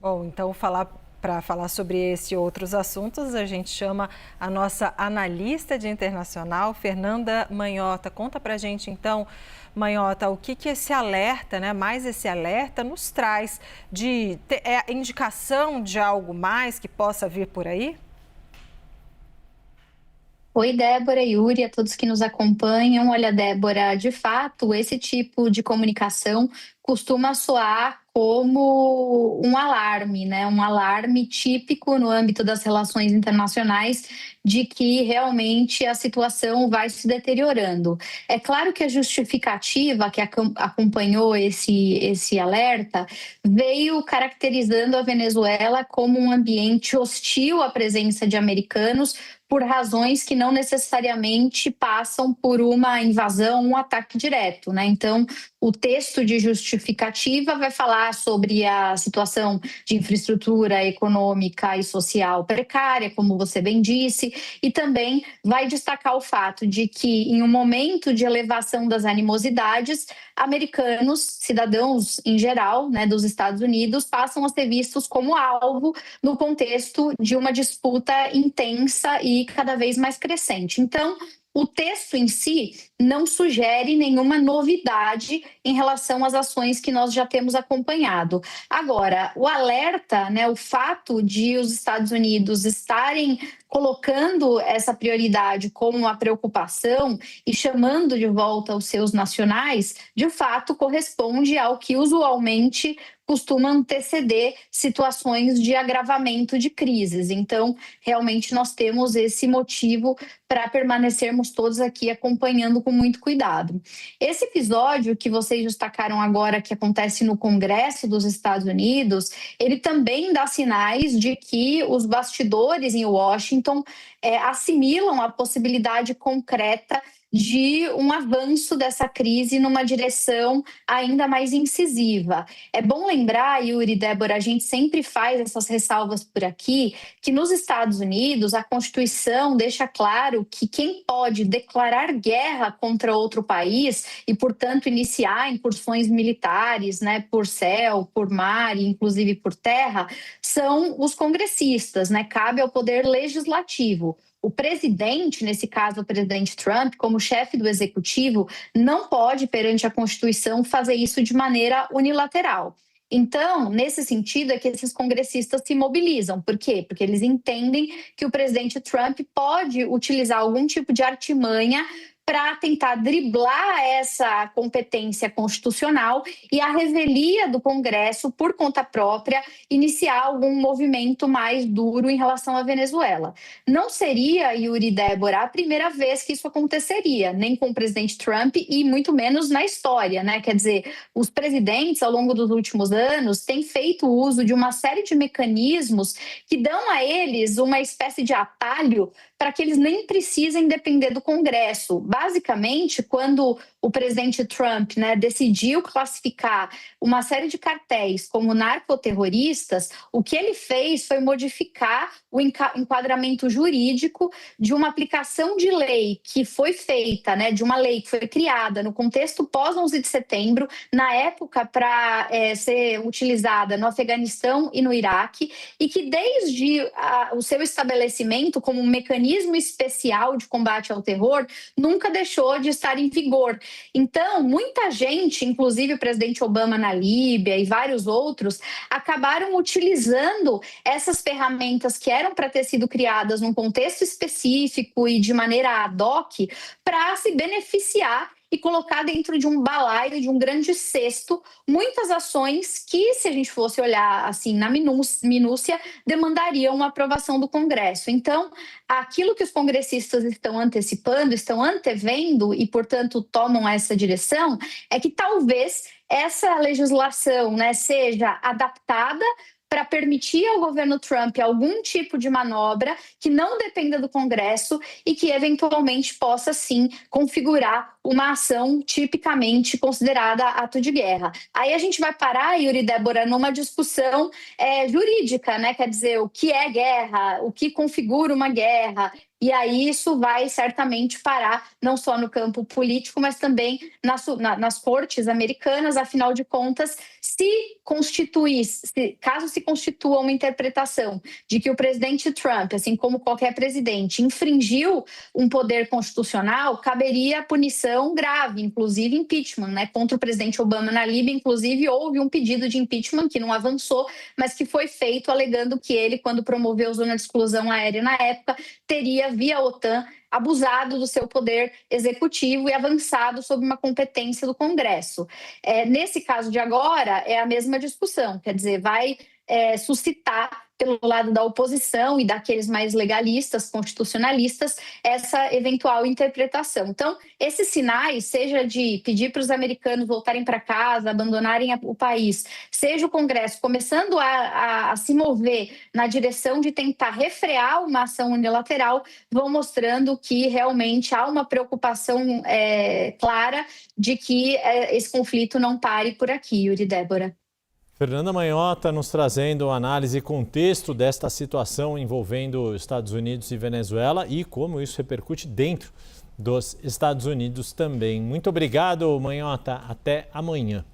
Bom, então para falar sobre esse e outros assuntos, a gente chama a nossa analista de internacional, Fernanda Manhota. Conta para a gente, então, Manhota, o que esse alerta, né, mais esse alerta, nos traz é indicação de algo mais que possa vir por aí? Oi, Débora, Yuri, a todos que nos acompanham. Olha, Débora, de fato, esse tipo de comunicação costuma soar como um alarme, né? Um alarme típico no âmbito das relações internacionais de que realmente a situação vai se deteriorando. É claro que a justificativa que acompanhou esse alerta veio caracterizando a Venezuela como um ambiente hostil à presença de americanos por razões que não necessariamente passam por uma invasão, um ataque direto, né? Então, o texto de justificativa vai falar sobre a situação de infraestrutura econômica e social precária, como você bem disse, e também vai destacar o fato de que, em um momento de elevação das animosidades, americanos, cidadãos em geral, né, dos Estados Unidos, passam a ser vistos como alvo no contexto de uma disputa intensa e cada vez mais crescente. Então, o texto em si não sugere nenhuma novidade em relação às ações que nós já temos acompanhado. Agora, o alerta, né, o fato de os Estados Unidos estarem colocando essa prioridade como uma preocupação e chamando de volta os seus nacionais, de fato corresponde ao que usualmente costuma anteceder situações de agravamento de crises. Então, realmente nós temos esse motivo para permanecermos todos aqui acompanhando com muito cuidado. Esse episódio que vocês destacaram agora, que acontece no Congresso dos Estados Unidos, ele também dá sinais de que os bastidores em Washington assimilam a possibilidade concreta de um avanço dessa crise numa direção ainda mais incisiva. É bom lembrar, Yuri e Débora, a gente sempre faz essas ressalvas por aqui, que nos Estados Unidos a Constituição deixa claro que quem pode declarar guerra contra outro país e, portanto, iniciar incursões militares, né, por céu, por mar e inclusive por terra, são os congressistas, né? Cabe ao poder legislativo. O presidente, nesse caso o presidente Trump, como chefe do executivo, não pode, perante a Constituição, fazer isso de maneira unilateral. Então, nesse sentido, é que esses congressistas se mobilizam. Por quê? Porque eles entendem que o presidente Trump pode utilizar algum tipo de artimanha para tentar driblar essa competência constitucional e a revelia do Congresso, por conta própria, iniciar algum movimento mais duro em relação à Venezuela. Não seria, Yuri e Débora, a primeira vez que isso aconteceria, nem com o presidente Trump e muito menos na história, né? Quer dizer, os presidentes, ao longo dos últimos anos, têm feito uso de uma série de mecanismos que dão a eles uma espécie de atalho para que eles nem precisem depender do Congresso. Basicamente, quando o presidente Trump, né, decidiu classificar uma série de cartéis como narcoterroristas, o que ele fez foi modificar o enquadramento jurídico de uma aplicação de lei que foi feita, né, de uma lei que foi criada no contexto pós-11 de setembro, na época para ser utilizada no Afeganistão e no Iraque, e que desde o seu estabelecimento como um mecanismo especial de combate ao terror, nunca deixou de estar em vigor. Então, muita gente, inclusive o presidente Obama na Líbia e vários outros, acabaram utilizando essas ferramentas que eram para ter sido criadas num contexto específico e de maneira ad hoc para se beneficiar e colocar dentro de um balaio, de um grande cesto, muitas ações que, se a gente fosse olhar assim na minúcia, demandariam uma aprovação do Congresso. Então, aquilo que os congressistas estão antecipando, estão antevendo e, portanto, tomam essa direção, é que talvez essa legislação, né, seja adaptada para permitir ao governo Trump algum tipo de manobra que não dependa do Congresso e que eventualmente possa sim configurar uma ação tipicamente considerada ato de guerra. Aí a gente vai parar, Yuri e Débora, numa discussão jurídica, né? Quer dizer, o que é guerra, o que configura uma guerra. e aí isso vai certamente parar não só no campo político, mas também nas cortes americanas. Afinal de contas, caso se constitua uma interpretação de que o presidente Trump, assim como qualquer presidente, infringiu um poder constitucional, caberia punição grave, inclusive impeachment, né? Contra o presidente Obama na Líbia, inclusive houve um pedido de impeachment que não avançou, mas que foi feito alegando que ele, quando promoveu zona de exclusão aérea na época, teria, via OTAN, abusado do seu poder executivo e avançado sobre uma competência do Congresso. Nesse caso de agora, é a mesma discussão, quer dizer, vai suscitar pelo lado da oposição e daqueles mais legalistas, constitucionalistas, essa eventual interpretação. Então, esses sinais, seja de pedir para os americanos voltarem para casa, abandonarem o país, seja o Congresso começando a se mover na direção de tentar refrear uma ação unilateral, vão mostrando que realmente há uma preocupação clara de que esse conflito não pare por aqui, Yuri e Débora. Fernanda Manhota nos trazendo análise e contexto desta situação envolvendo Estados Unidos e Venezuela e como isso repercute dentro dos Estados Unidos também. Muito obrigado, Manhota. Até amanhã.